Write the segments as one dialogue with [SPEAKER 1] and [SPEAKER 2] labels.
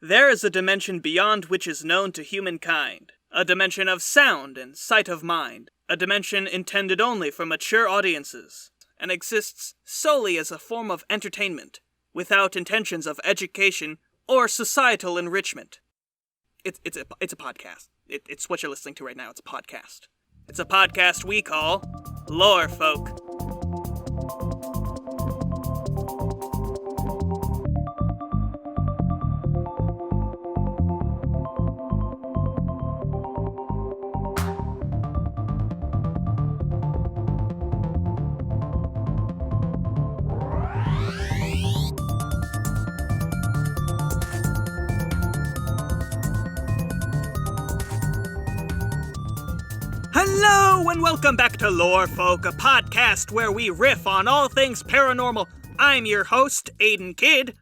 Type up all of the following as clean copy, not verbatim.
[SPEAKER 1] There is a dimension beyond which is known to humankind. A dimension of sound and sight of mind. A dimension intended only for mature audiences, and exists solely as a form of entertainment, without intentions of education or societal enrichment. It's a podcast. It's what you're listening to right now. It's a podcast. It's a podcast we call Lore Folk. Hello and welcome back to Lore Folk, a podcast where we riff on all things paranormal. I'm your host, Aidan Kidd.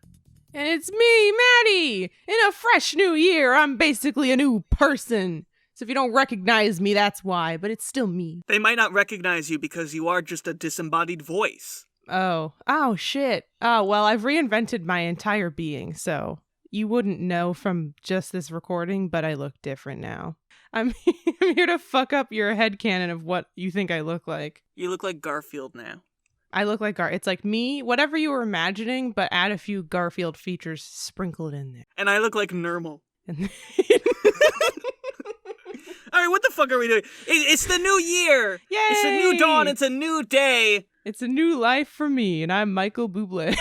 [SPEAKER 2] And it's me, Maddie! In a fresh new year, I'm basically a new person. So if you don't recognize me, that's why, but it's still me.
[SPEAKER 1] They might not recognize you because you are just a disembodied voice.
[SPEAKER 2] Oh shit. Oh, well, I've reinvented my entire being, so you wouldn't know from just this recording, but I look different now. I'm here to fuck up your headcanon of what you think I look like.
[SPEAKER 1] You look like Garfield now.
[SPEAKER 2] I look like It's like me, whatever you were imagining, but add a few Garfield features sprinkled in there.
[SPEAKER 1] And I look like Normal. Alright, what the fuck are we doing? It's the new year!
[SPEAKER 2] Yay!
[SPEAKER 1] It's a new dawn, it's a new day!
[SPEAKER 2] It's a new life for me, and I'm Michael Bublé.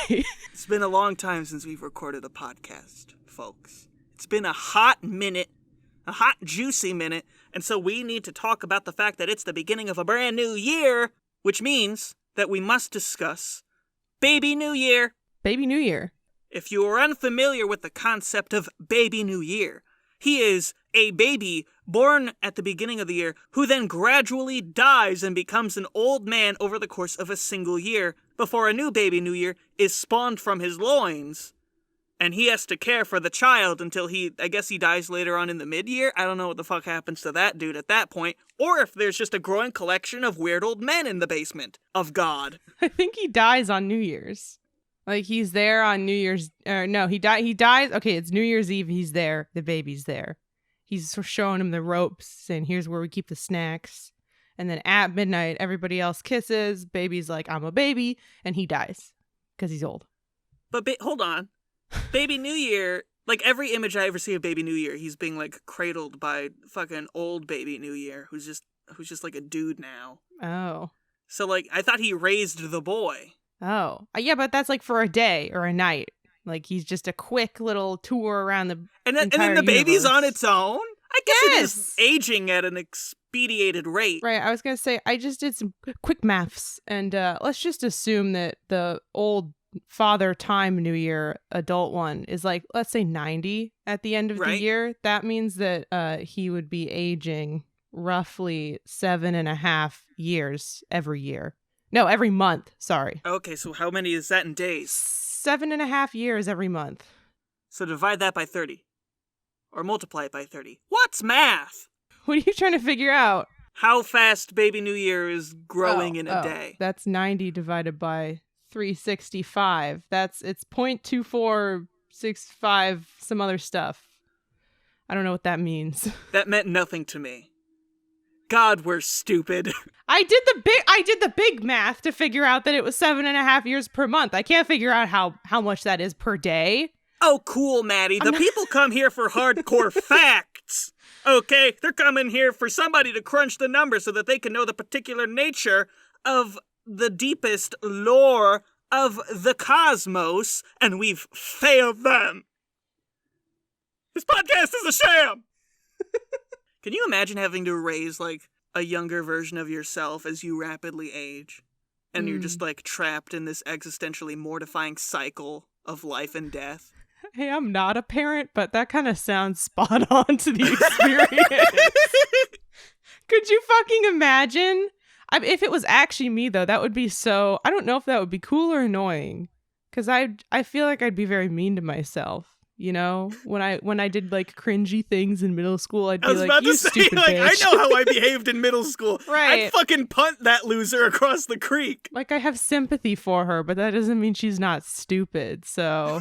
[SPEAKER 1] It's been a long time since we've recorded a podcast, folks. It's been a hot minute. A hot, juicy minute, and so we need to talk about the fact that it's the beginning of a brand new year, which means that we must discuss Baby New Year.
[SPEAKER 2] Baby New Year.
[SPEAKER 1] If you are unfamiliar with the concept of Baby New Year, he is a baby born at the beginning of the year who then gradually dies and becomes an old man over the course of a single year before a new Baby New Year is spawned from his loins. And he has to care for the child until I guess he dies later on in the mid-year. I don't know what the fuck happens to that dude at that point. Or if there's just a growing collection of weird old men in the basement of God.
[SPEAKER 2] I think he dies on New Year's. Like, he's there on New Year's... no, he dies... Okay, it's New Year's Eve, he's there. The baby's there. He's showing him the ropes, saying, here's where we keep the snacks. And then at midnight, everybody else kisses. Baby's like, I'm a baby. And he dies. Because he's old.
[SPEAKER 1] But hold on. Baby New Year, like every image I ever see of Baby New Year, he's being like cradled by fucking old Baby New Year, who's just like a dude now.
[SPEAKER 2] Oh.
[SPEAKER 1] So like, I thought he raised the boy.
[SPEAKER 2] Oh. Yeah, but that's like for a day or a night. Like he's just a quick little tour around the
[SPEAKER 1] and then the baby's on its own? I guess it is aging at an expedited rate.
[SPEAKER 2] Right, I was going to say, I just did some quick maths, and let's just assume that the old Father Time New Year adult one is like, let's say 90 at the end of the year. That means that he would be aging roughly 7.5 years every year. No, every month. Sorry.
[SPEAKER 1] Okay, so how many is that in days?
[SPEAKER 2] 7.5 years every month.
[SPEAKER 1] So divide that by 30. Or multiply it by 30. What's math?
[SPEAKER 2] What are you trying to figure out?
[SPEAKER 1] How fast Baby New Year is growing in a day.
[SPEAKER 2] That's 90 divided by 365. It's 0.2465 some other stuff. I don't know what that means.
[SPEAKER 1] That meant nothing to me. God, we're stupid.
[SPEAKER 2] I did the big math to figure out that it was 7.5 years per month. I can't figure out how much that is per day.
[SPEAKER 1] Oh, cool, Maddie. The people come here for hardcore facts. Okay, they're coming here for somebody to crunch the numbers so that they can know the particular nature of the deepest lore of the cosmos, and we've failed them. This podcast is a sham! Can you imagine having to raise, like, a younger version of yourself as you rapidly age? And you're just, like, trapped in this existentially mortifying cycle of life and death?
[SPEAKER 2] Hey, I'm not a parent, but that kind of sounds spot on to the experience. Could you fucking imagine? If it was actually me, though, that would be so... I don't know if that would be cool or annoying. Because I feel like I'd be very mean to myself. You know, when I did like cringy things in middle school, I'd be like, "You stupid bitch."
[SPEAKER 1] I know how I behaved in middle school.
[SPEAKER 2] Right?
[SPEAKER 1] I'd fucking punt that loser across the creek.
[SPEAKER 2] Like, I have sympathy for her, but that doesn't mean she's not stupid. So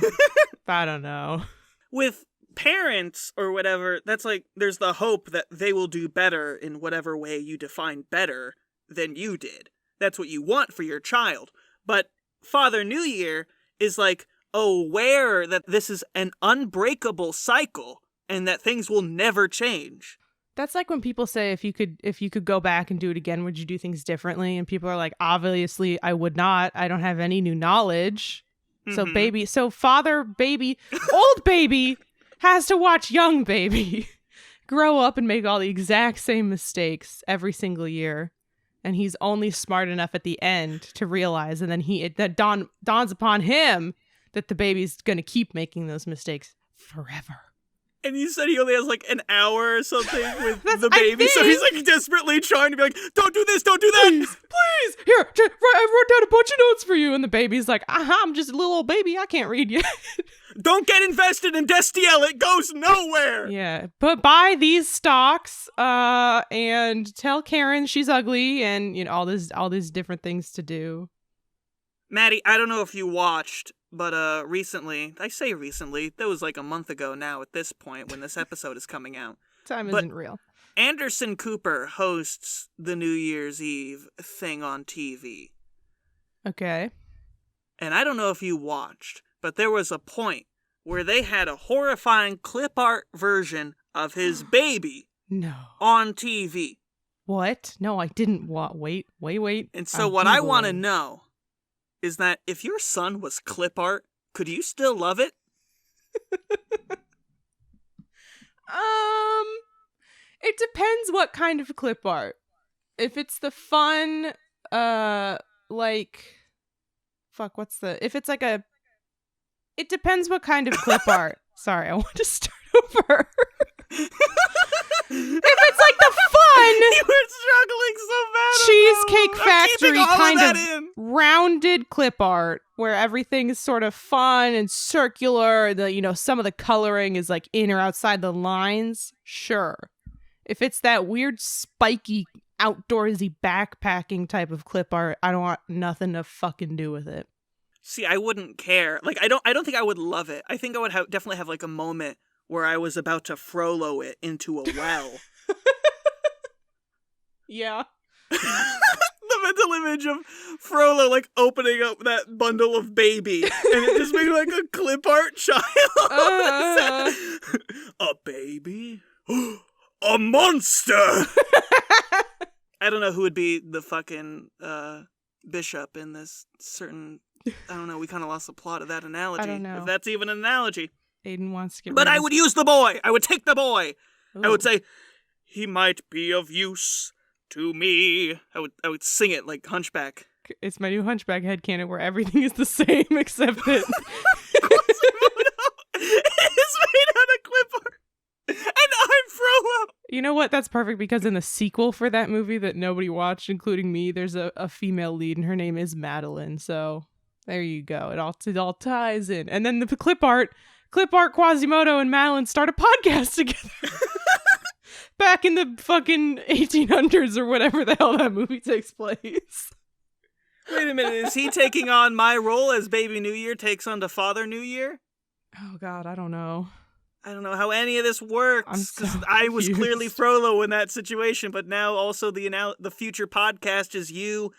[SPEAKER 2] I don't know.
[SPEAKER 1] With parents or whatever, that's like, there's the hope that they will do better in whatever way you define better than you did. That's what you want for your child. But Father New Year is like aware that this is an unbreakable cycle and that things will never change.
[SPEAKER 2] That's like when people say, if you could go back and do it again, would you do things differently? And people are like, obviously I would not. I don't have any new knowledge.
[SPEAKER 1] Mm-hmm.
[SPEAKER 2] So father baby, old baby has to watch young baby grow up and make all the exact same mistakes every single year. And he's only smart enough at the end to realize, and then that dawns upon him that the baby's going to keep making those mistakes forever.
[SPEAKER 1] And you said he only has like an hour or something with the baby, so he's like desperately trying to be like, don't do this, don't do that.
[SPEAKER 2] Please. Here, I wrote down a bunch of notes for you. And the baby's like, I'm just a little old baby. I can't read yet.
[SPEAKER 1] Don't get invested in Destiel. It goes nowhere.
[SPEAKER 2] Yeah, but buy these stocks and tell Karen she's ugly and, you know, all these different things to do.
[SPEAKER 1] Maddie, I don't know if you watched, but recently, I say recently, that was like a month ago now at this point when this episode is coming out.
[SPEAKER 2] Time isn't real.
[SPEAKER 1] Anderson Cooper hosts the New Year's Eve thing on TV.
[SPEAKER 2] Okay.
[SPEAKER 1] And I don't know if you watched, but there was a point where they had a horrifying clip art version of his baby on TV.
[SPEAKER 2] What? No, I didn't. Wait.
[SPEAKER 1] And so what I want to know is that if your son was clip art, could you still love it?
[SPEAKER 2] It depends what kind of clip art. If it's the fun, if it's like it depends what kind of clip art. Sorry, I want to start over. If it's like the fun,
[SPEAKER 1] you were struggling so bad.
[SPEAKER 2] Cheesecake Factory kind of
[SPEAKER 1] rounded
[SPEAKER 2] clip art where everything is sort of fun and circular. Some of the coloring is like in or outside the lines. Sure. If it's that weird spiky outdoorsy backpacking type of clip art, I don't want nothing to fucking do with it.
[SPEAKER 1] See, I wouldn't care. Like, I don't think I would love it. I think I would definitely have like a moment where I was about to Frollo it into a well.
[SPEAKER 2] Yeah.
[SPEAKER 1] The mental image of Frollo like opening up that bundle of baby and it just being like a clip art child. A baby? A monster! I don't know who would be the fucking bishop in this certain... I don't know, we kind of lost the plot of that analogy.
[SPEAKER 2] I don't know.
[SPEAKER 1] If that's even an analogy.
[SPEAKER 2] Aidan wants to get
[SPEAKER 1] But I would use the boy! I would take the boy!
[SPEAKER 2] Ooh.
[SPEAKER 1] I would say, he might be of use to me. I would sing it like Hunchback.
[SPEAKER 2] It's my new Hunchback headcanon where everything is the same except that...
[SPEAKER 1] It's made out of clip art. And I'm Frollo.
[SPEAKER 2] You know what? That's perfect because in the sequel for that movie that nobody watched, including me, there's a female lead and her name is Madeline. So there you go. It all ties in. And then the clip art, Quasimodo and Madeline start a podcast together. Back in the fucking 1800s or whatever the hell that movie takes place.
[SPEAKER 1] Wait a minute, is he taking on my role as Baby New Year takes on to Father New Year?
[SPEAKER 2] Oh God, I don't know.
[SPEAKER 1] I don't know how any of this works.
[SPEAKER 2] I'm so
[SPEAKER 1] I was
[SPEAKER 2] confused.
[SPEAKER 1] clearly Frollo in that situation, but now also the future podcast is you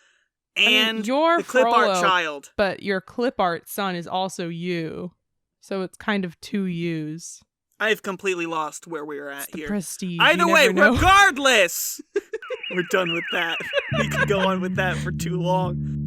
[SPEAKER 1] and
[SPEAKER 2] you're
[SPEAKER 1] the clip art
[SPEAKER 2] Frollo,
[SPEAKER 1] child.
[SPEAKER 2] But your clip art son is also you. So it's kind of two yous.
[SPEAKER 1] I've completely lost where we're at
[SPEAKER 2] It's the
[SPEAKER 1] here.
[SPEAKER 2] prestige.
[SPEAKER 1] Either
[SPEAKER 2] you
[SPEAKER 1] way,
[SPEAKER 2] never know.
[SPEAKER 1] regardless, we're done with that. We could go on with that for too long.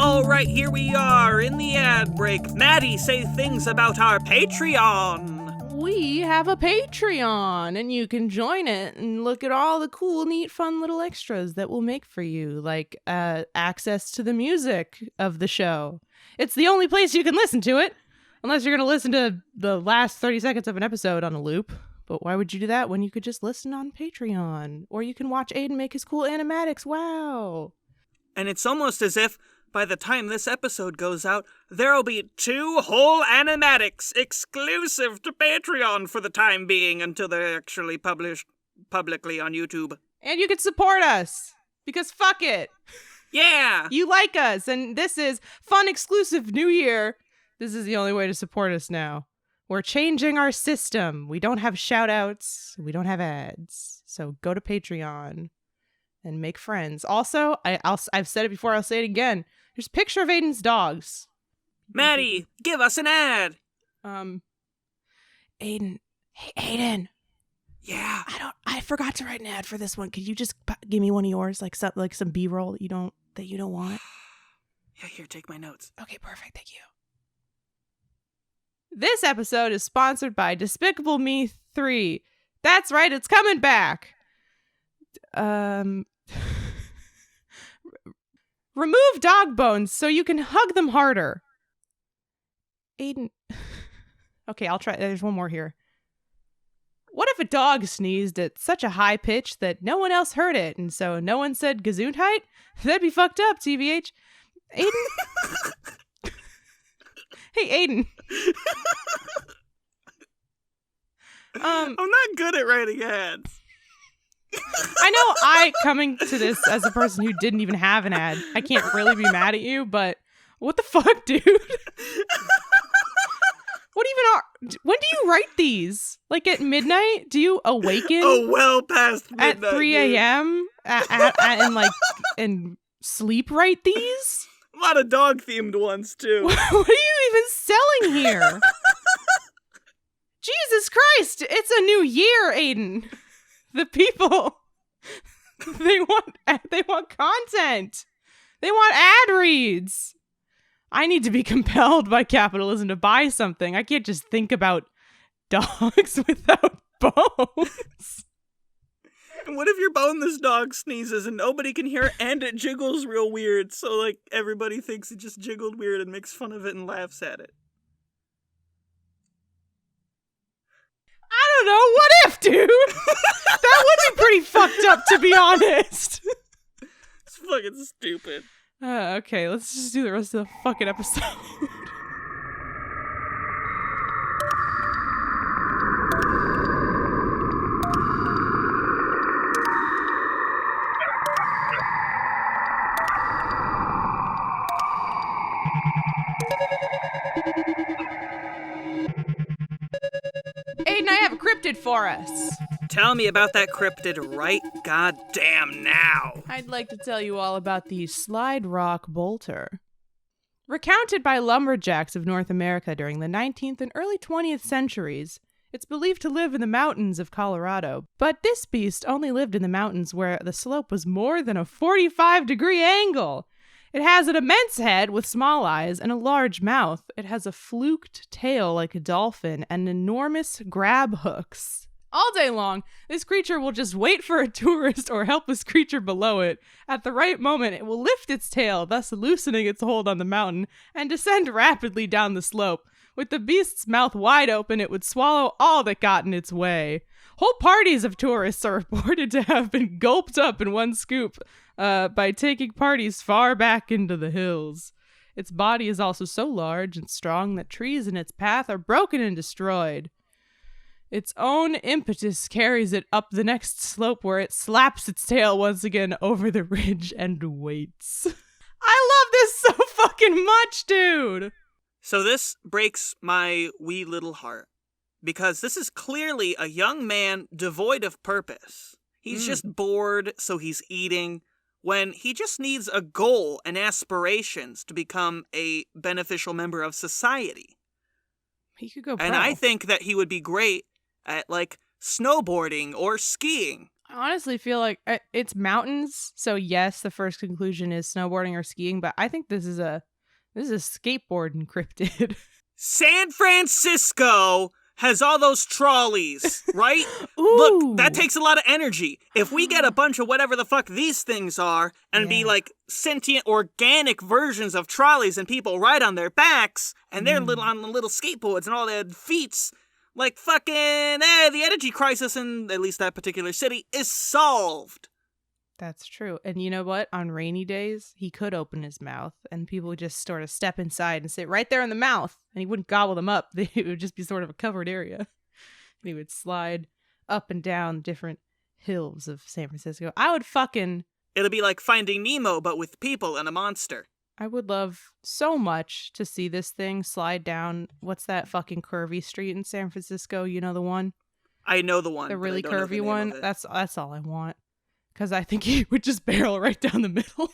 [SPEAKER 1] All right, here we are in the ad break. Maddie, say things about our Patreon.
[SPEAKER 2] We have a Patreon, and you can join it and look at all the cool, neat, fun little extras that we'll make for you, like access to the music of the show. It's the only place you can listen to it, unless you're going to listen to the last 30 seconds of an episode on a loop. But why would you do that when you could just listen on Patreon? Or you can watch Aidan make his cool animatics. Wow.
[SPEAKER 1] And it's almost as if by the time this episode goes out, there'll be 2 whole animatics exclusive to Patreon for the time being until they're actually published publicly on YouTube.
[SPEAKER 2] And you can support us, because fuck it.
[SPEAKER 1] Yeah!
[SPEAKER 2] You like us, and this is fun exclusive New Year. This is the only way to support us now. We're changing our system. We don't have shout-outs. We don't have ads. So go to Patreon and make friends. Also, I've said it before, I'll say it again. There's a picture of Aidan's dogs.
[SPEAKER 1] Maddie, give us an ad!
[SPEAKER 2] Aidan. Hey, Aidan.
[SPEAKER 1] Yeah.
[SPEAKER 2] I forgot to write an ad for this one. Could you just give me one of yours, like some B-roll that you don't want?
[SPEAKER 1] Yeah, here, take my notes.
[SPEAKER 2] Okay, perfect. Thank you. This episode is sponsored by Despicable Me 3. That's right, it's coming back. Remove dog bones so you can hug them harder. Aidan. Okay, I'll try. There's one more here. What if a dog sneezed at such a high pitch that no one else heard it, and so no one said Gesundheit? That'd be fucked up, TBH. Aidan? Hey, Aidan.
[SPEAKER 1] I'm not good at writing ads.
[SPEAKER 2] I know coming to this as a person who didn't even have an ad, I can't really be mad at you, but what the fuck, dude? When do you write these? Like at midnight? Do you awaken?
[SPEAKER 1] Oh, well past midnight.
[SPEAKER 2] At 3 a.m. and sleep write these?
[SPEAKER 1] A lot of dog-themed ones, too.
[SPEAKER 2] What are you even selling here? Jesus Christ! It's a new year, Aidan. The people, they want content. They want ad reads. I need to be compelled by capitalism to buy something. I can't just think about dogs without bones.
[SPEAKER 1] And what if your boneless dog sneezes and nobody can hear it and it jiggles real weird, so like everybody thinks it just jiggled weird and makes fun of it and laughs at it?
[SPEAKER 2] I don't know. What if, dude? That would be pretty fucked up, to be honest.
[SPEAKER 1] It's fucking stupid.
[SPEAKER 2] Okay, let's just do the rest of the fucking episode. Aidan, I have a cryptid for us.
[SPEAKER 1] Tell me about that cryptid right goddamn now.
[SPEAKER 2] I'd like to tell you all about the Slide Rock Bolter. Recounted by lumberjacks of North America during the 19th and early 20th centuries, it's believed to live in the mountains of Colorado, but this beast only lived in the mountains where the slope was more than a 45-degree angle. It has an immense head with small eyes and a large mouth. It has a fluked tail like a dolphin and enormous grab hooks. All day long, this creature will just wait for a tourist or helpless creature below it. At the right moment, it will lift its tail, thus loosening its hold on the mountain, and descend rapidly down the slope. With the beast's mouth wide open, it would swallow all that got in its way. Whole parties of tourists are reported to have been gulped up in one scoop by taking parties far back into the hills. Its body is also so large and strong that trees in its path are broken and destroyed. Its own impetus carries it up the next slope where it slaps its tail once again over the ridge and waits. I love this so fucking much, dude!
[SPEAKER 1] So this breaks my wee little heart, because this is clearly a young man devoid of purpose. He's just bored, so he's eating, when he just needs a goal and aspirations to become a beneficial member of society.
[SPEAKER 2] He could go pro.
[SPEAKER 1] And I think that he would be great at, like, snowboarding or skiing.
[SPEAKER 2] I honestly feel like it's mountains, so yes, the first conclusion is snowboarding or skiing, but I think this is a skateboard encrypted.
[SPEAKER 1] San Francisco has all those trolleys, right?
[SPEAKER 2] Ooh.
[SPEAKER 1] Look, that takes a lot of energy. If we get a bunch of whatever the fuck these things are and be like sentient, organic versions of trolleys and people ride on their backs and they're on the little skateboards and all their feats, like fucking, the energy crisis in at least that particular city is solved.
[SPEAKER 2] That's true. And you know what? On rainy days, he could open his mouth and people would just sort of step inside and sit right there in the mouth. And he wouldn't gobble them up. It would just be sort of a covered area. And he would slide up and down different hills of San Francisco. I would fucking...
[SPEAKER 1] It'll be like Finding Nemo, but with people and a monster.
[SPEAKER 2] I would love so much to see this thing slide down. What's that fucking curvy street in San Francisco? You know the one?
[SPEAKER 1] I know the one.
[SPEAKER 2] The really
[SPEAKER 1] but I don't know
[SPEAKER 2] curvy
[SPEAKER 1] the name
[SPEAKER 2] one?
[SPEAKER 1] of it.
[SPEAKER 2] That's all I want. Because I think he would just barrel right down the middle.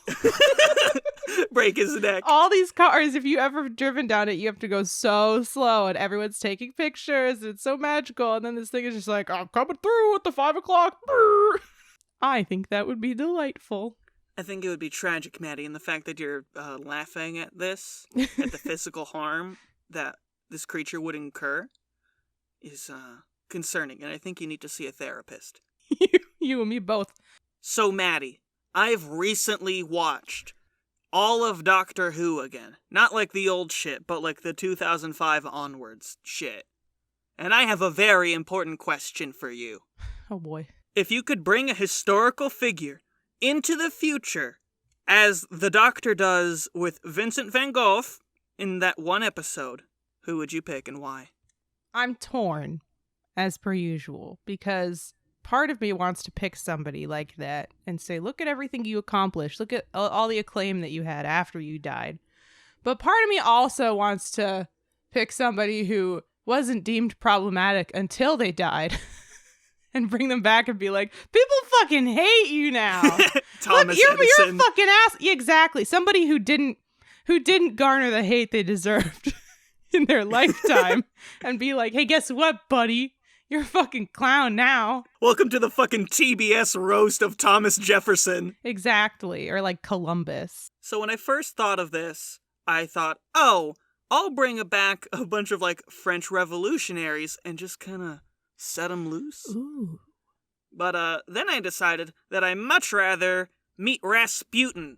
[SPEAKER 1] Break his neck.
[SPEAKER 2] All these cars, if you ever driven down it, you have to go so slow and everyone's taking pictures. And it's so magical. And then this thing is just like, I'm coming through at the 5 o'clock. Brr. I think that would be delightful.
[SPEAKER 1] I think it would be tragic, Maddie, and the fact that you're laughing at this, at the physical harm that this creature would incur, is concerning. And I think you need to see a therapist.
[SPEAKER 2] You and me both.
[SPEAKER 1] So, Maddie, I've recently watched all of Doctor Who again. Not like the old shit, but like the 2005 onwards shit. And I have a very important question for you.
[SPEAKER 2] Oh boy.
[SPEAKER 1] If you could bring a historical figure into the future, as the Doctor does with Vincent van Gogh in that one episode, who would you pick and why?
[SPEAKER 2] I'm torn, as per usual, because part of me wants to pick somebody like that and say, look at everything you accomplished. Look at all the acclaim that you had after you died. But part of me also wants to pick somebody who wasn't deemed problematic until they died and bring them back and be like, people fucking hate you now.
[SPEAKER 1] Thomas
[SPEAKER 2] Look, you're
[SPEAKER 1] Edison.
[SPEAKER 2] a fucking ass. Yeah, exactly. Somebody who didn't garner the hate they deserved in their lifetime and be like, hey, guess what, buddy? You're a fucking clown now.
[SPEAKER 1] Welcome to the fucking TBS roast of Thomas Jefferson.
[SPEAKER 2] Exactly. Or like Columbus.
[SPEAKER 1] So when I first thought of this, I thought, oh, I'll bring back a bunch of like French revolutionaries and just kind of set them loose.
[SPEAKER 2] Ooh.
[SPEAKER 1] But then I decided that I'd much rather meet Rasputin.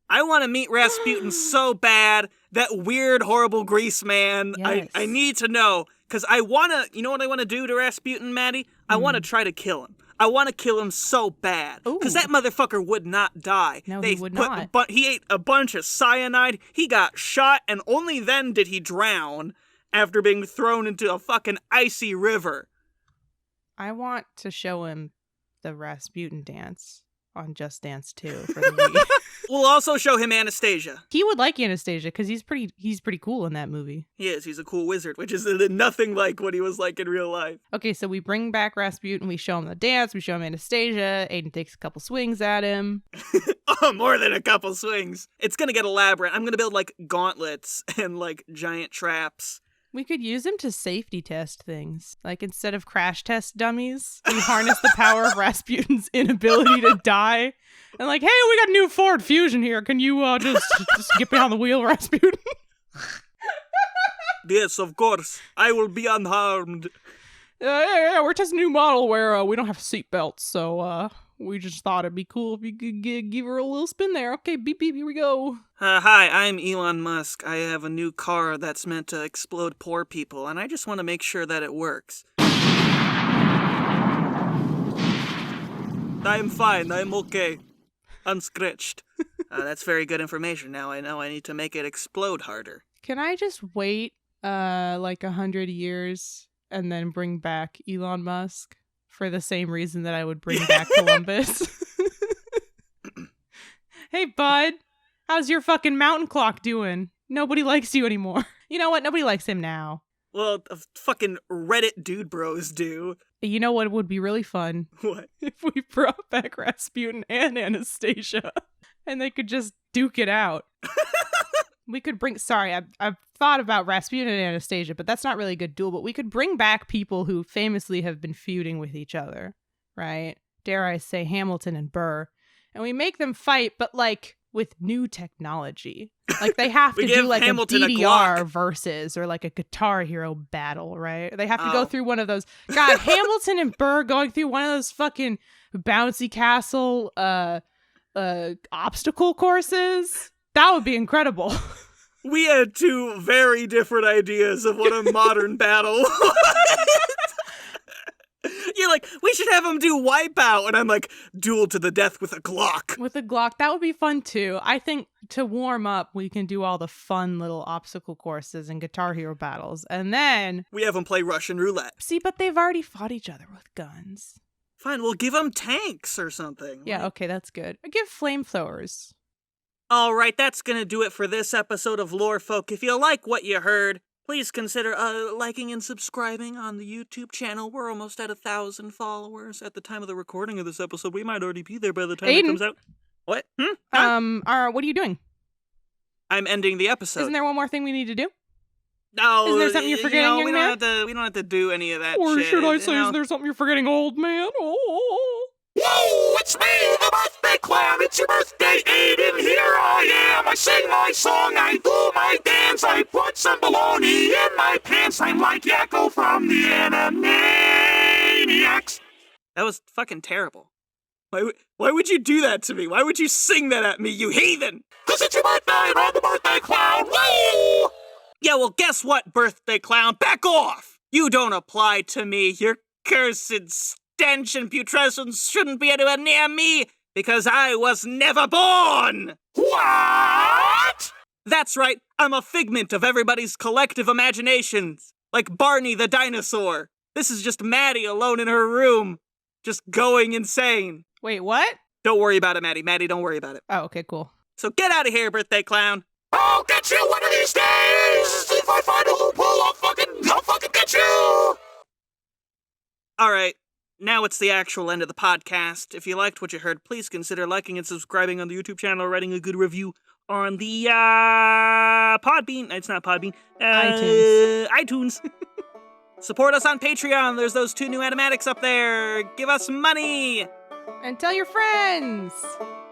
[SPEAKER 1] I want to meet Rasputin so bad. That weird, horrible Grease man.
[SPEAKER 2] Yes.
[SPEAKER 1] I need to know. Because I want to, you know what I want to do to Rasputin, Maddie? I want to try to kill him. I want to kill him so bad. Because that motherfucker would not die.
[SPEAKER 2] No, he would not.
[SPEAKER 1] But he ate a bunch of cyanide. He got shot, and only then did he drown after being thrown into a fucking icy river.
[SPEAKER 2] I want to show him the Rasputin dance on Just Dance 2 for the Wii.
[SPEAKER 1] We'll also show him Anastasia.
[SPEAKER 2] He would like Anastasia because he's pretty cool in that movie.
[SPEAKER 1] He is. He's a cool wizard, which is nothing like what he was like in real life.
[SPEAKER 2] Okay, so we bring back Rasputin, we show him the dance, we show him Anastasia, Aidan takes a couple swings at him.
[SPEAKER 1] Oh, more than a couple swings. It's gonna get elaborate. I'm gonna build like gauntlets and like giant traps.
[SPEAKER 2] We could use him to safety test things. Like, instead of crash test dummies, we harness the power of Rasputin's inability to die. And like, hey, we got a new Ford Fusion here. Can you just get behind the wheel, Rasputin?
[SPEAKER 1] Yes, of course. I will be unharmed.
[SPEAKER 2] Yeah, we're testing a new model where we don't have seatbelts. So we just thought it'd be cool if you could give her a little spin there. Okay, beep, beep, here we go.
[SPEAKER 1] Hi, I'm Elon Musk. I have a new car that's meant to explode poor people, and I just want to make sure that it works. I'm fine. I'm okay. Unscratched. That's very good information. Now I know I need to make it explode harder.
[SPEAKER 2] Can I just wait like 100 years and then bring back Elon Musk for the same reason that I would bring back Columbus? Hey, bud. How's your fucking mountain clock doing? Nobody likes you anymore. You know what? Nobody likes him now.
[SPEAKER 1] Well, fucking Reddit dude bros do.
[SPEAKER 2] You know what would be really fun?
[SPEAKER 1] What?
[SPEAKER 2] If we brought back Rasputin and Anastasia and they could just duke it out. We could bring, sorry, I've thought about Rasputin and Anastasia, but that's not really a good duel, but we could bring back people who famously have been feuding with each other, right? Dare I say Hamilton and Burr. And we make them fight, but like with new technology. Like they have to do like
[SPEAKER 1] Hamilton
[SPEAKER 2] a DDR versus or like a Guitar Hero battle, right? They have to go through one of those. God, Hamilton and Burr going through one of those fucking bouncy castle obstacle courses. That would be incredible.
[SPEAKER 1] We had two very different ideas of what a modern battle was. You're like, we should have him do Wipeout. And I'm like, duel to the death with a Glock.
[SPEAKER 2] With a Glock, that would be fun too. I think to warm up, we can do all the fun little obstacle courses and Guitar Hero battles. And then...
[SPEAKER 1] we have him play Russian roulette.
[SPEAKER 2] See, but they've already fought each other with guns.
[SPEAKER 1] Fine, we'll give him tanks or something.
[SPEAKER 2] Yeah, okay, that's good. Give flamethrowers.
[SPEAKER 1] All right, that's going to do it for this episode of Lore Folk. If you like what you heard, please consider liking and subscribing on the YouTube channel. We're almost at 1,000 followers at the time of the recording of this episode. We might already be there by the time
[SPEAKER 2] Aidan.
[SPEAKER 1] it comes out. What? Huh?
[SPEAKER 2] What are you doing?
[SPEAKER 1] I'm ending the episode.
[SPEAKER 2] Isn't there one more thing we need to do?
[SPEAKER 1] No.
[SPEAKER 2] Is there something you're forgetting, young man?
[SPEAKER 1] We don't have to do any of that
[SPEAKER 2] Or
[SPEAKER 1] shit.
[SPEAKER 2] should I say, is there something you're forgetting, old man? Oh.
[SPEAKER 3] Whoa, it's me, the birthday clown. It's your birthday, Aidan. Here I am. I sing my song, I do my dance. I put some baloney in my pants. I'm like Yakko from the Animaniacs.
[SPEAKER 1] That was fucking terrible. Why would you do that to me? Why would you sing that at me, you heathen?
[SPEAKER 3] 'Cause it's your birthday and I'm the birthday clown. Woo!
[SPEAKER 1] Yeah, well, guess what, birthday clown? Back off! You don't apply to me. Your cursed stench and putrescence shouldn't be anywhere near me, because I was never born!
[SPEAKER 3] What?
[SPEAKER 1] That's right, I'm a figment of everybody's collective imaginations, like Barney the dinosaur. This is just Maddie alone in her room, just going insane.
[SPEAKER 2] Wait, what?
[SPEAKER 1] Don't worry about it, Maddie. Maddie, don't worry about it.
[SPEAKER 2] Oh, okay, cool.
[SPEAKER 1] So get out of here, birthday clown.
[SPEAKER 3] I'll get you one of these days! If I find a loophole, I'll fucking get you!
[SPEAKER 1] Alright, now it's the actual end of the podcast. If you liked what you heard, please consider liking and subscribing on the YouTube channel or writing a good review on the, Podbean. It's not Podbean. iTunes. Support us on Patreon. There's those 2 new animatics up there. Give us money.
[SPEAKER 2] And tell your friends.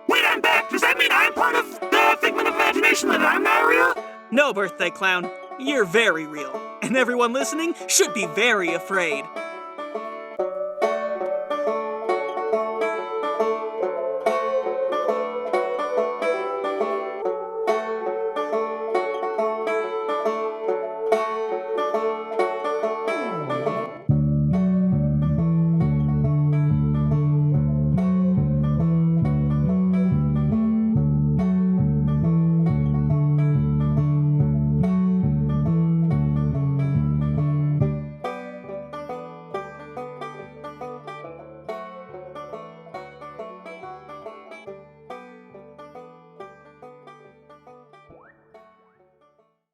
[SPEAKER 3] Wait, I'm back. Does that mean I'm part of the figment of imagination that I'm not real?
[SPEAKER 1] No, birthday clown. You're very real. And everyone listening should be very afraid.